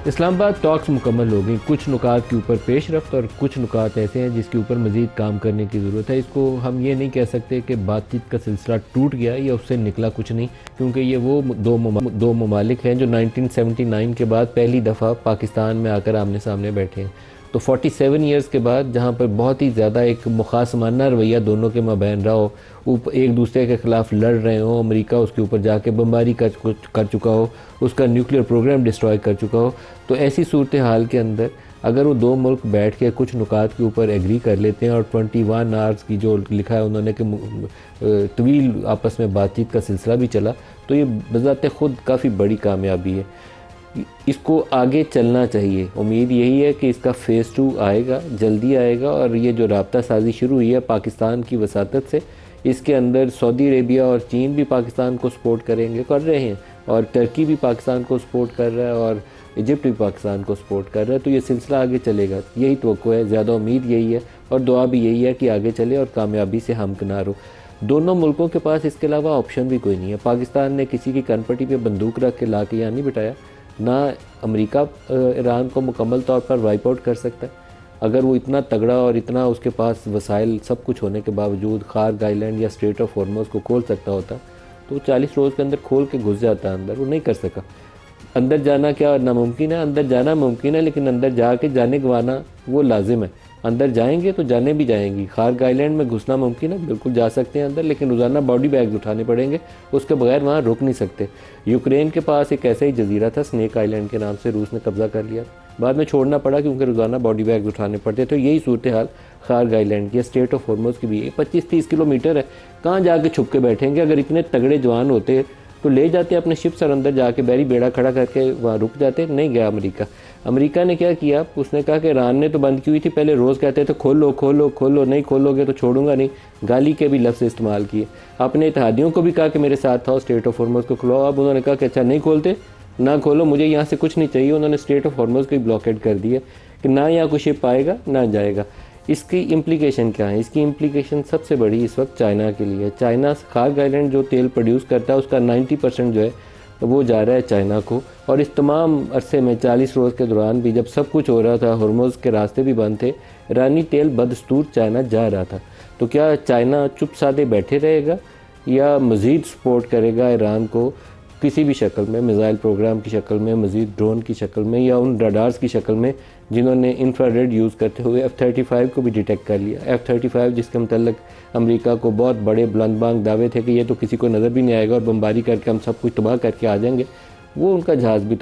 Islamabad talks मुकम्मल हो गई। कुछ नुकात के ऊपर पेश रफ्त और कुछ नुकात ऐसे हैं जिसके ऊपर मज़ीद काम करने की ज़रूरत है। इसको हम ये नहीं कह सकते कि बातचीत का सिलसिला टूट गया या उससे निकला कुछ नहीं, क्योंकि ये वो दो ममालिक हैं जो 1979 के बाद पहली दफ़ा पाकिस्तान में आकर आमने सामने बैठे हैं। तो 47 ईयर्स के बाद जहाँ पर बहुत ही ज़्यादा एक मुखासमाना रवैया दोनों के माबैन रहा हो, एक दूसरे के ख़िलाफ़ लड़ रहे हो, अमेरिका उसके ऊपर जाके बमबारी कर चुका हो, उसका न्यूक्लियर प्रोग्राम डिस्ट्रॉय कर चुका हो, तो ऐसी सूरत हाल के अंदर अगर वो दो मुल्क बैठ के कुछ नुकात के ऊपर एग्री कर लेते हैं और 21 आवर्स की जो लिखा है उन्होंने कि तवील आपस में बातचीत का सिलसिला भी चला, तो ये बज़ाते ख़ुद काफ़ी बड़ी कामयाबी है। इसको आगे चलना चाहिए। उम्मीद यही है कि इसका फ़ेज़ 2 आएगा, जल्दी आएगा, और ये जो राब्ता साज़ी शुरू हुई है पाकिस्तान की वसातत से, इसके अंदर सऊदी अरेबिया और चीन भी पाकिस्तान को सपोर्ट कर रहे हैं, और टर्की भी पाकिस्तान को सपोर्ट कर रहा है, और इजिप्ट भी पाकिस्तान को सपोर्ट कर रहा है। तो ये सिलसिला आगे चलेगा, यही तवक्को है, ज़्यादा उम्मीद यही है, और दुआ भी यही है कि आगे चले और कामयाबी से हमकिनार हो। दोनों मुल्कों के पास इसके अलावा ऑप्शन भी कोई नहीं है। पाकिस्तान ने किसी की कनपटी पे बंदूक रख के ला के यहाँ नहीं बिठाया, ना अमेरिका ईरान को मुकम्मल तौर पर वाइप आउट कर सकता है। अगर वो इतना तगड़ा और इतना उसके पास वसाइल सब कुछ होने के बावजूद खार्ग आइलैंड या स्ट्रेट ऑफ हॉर्मुज़ को खोल सकता होता, तो 40 रोज़ के अंदर खोल के घुस जाता अंदर। वो नहीं कर सका। अंदर जाना क्या नामुमकिन है? अंदर जाना मुमकिन है, लेकिन अंदर जाके जाने गंवाना वो लाजिम है। अंदर जाएंगे तो जाने भी जाएंगी। खार्ग आइलैंड में घुसना मुमकिन है, बिल्कुल जा सकते हैं अंदर, लेकिन रोज़ाना बॉडी बैग्स उठाने पड़ेंगे, उसके बगैर वहाँ रुक नहीं सकते। यूक्रेन के पास एक ऐसा ही जजीरा था स्नेक आइलैंड के नाम से, रूस ने कब्ज़ा कर लिया, बाद में छोड़ना पड़ा क्योंकि रोज़ाना बॉडी बैग्स उठाने पड़ते। तो यही सूरत हाल खार्ग आइलैंड की, स्ट्रेट ऑफ हॉर्मुज़ की भी है। 25-30 किलोमीटर है, कहाँ जाके छुप के बैठेंगे? अगर इतने तगड़े जवान होते तो ले जाते अपने शिप्स और अंदर जाके बैरी बेड़ा खड़ा करके वहाँ रुक जाते। नहीं गया अमेरिका। अमेरिका ने क्या किया? उसने कहा कि ईरान ने तो बंद की हुई थी, पहले रोज़ कहते थे खोलो खोलो खोलो, नहीं खोलोगे तो छोड़ूंगा नहीं, गाली के भी लफ्ज़ इस्तेमाल किए। अपने इत्तेहादियों को भी कहा कि मेरे साथ था स्ट्रेट ऑफ हॉर्मुज़ को खुलाओ। अब उन्होंने कहा कि अच्छा नहीं खोलते, ना खोलो, मुझे यहाँ से कुछ नहीं चाहिए। उन्होंने स्ट्रेट ऑफ हॉर्मुज़ को ही ब्लॉकेड कर दिया कि ना यहाँ कोई शिप आएगा ना जाएगा। इसकी इम्प्लीकेशन क्या है? इसकी इम्प्लीकेशन सबसे बड़ी इस वक्त चाइना के लिए है। चाइना खार्ग आइलैंड जो तेल प्रोड्यूस करता है उसका 90% जो है वो जा रहा है चाइना को। और इस तमाम अरसे में 40 रोज़ के दौरान भी जब सब कुछ हो रहा था, हॉर्मुज़ के रास्ते भी बंद थे, ईरानी तेल बदस्तूर चाइना जा रहा था। तो क्या चाइना चुप साधे बैठे रहेगा या मज़ीद सपोर्ट करेगा ईरान को किसी भी शक्ल में, मिज़ाइल प्रोग्राम की शक्ल में, मज़ीद ड्रोन की शक्ल में, या उन रडार्स की शक्ल में जिन्होंने इंफ्रारेड यूज़ करते हुए F-35 को भी डिटेक्ट कर लिया। F-35 जिसके मतलब अमेरिका को बहुत बड़े बुलंदबांग दावे थे कि ये तो किसी को नज़र भी नहीं आएगा और बमबारी करके हम सब कुछ तबाह करके आ जाएंगे, वो उनका जहाज़ भी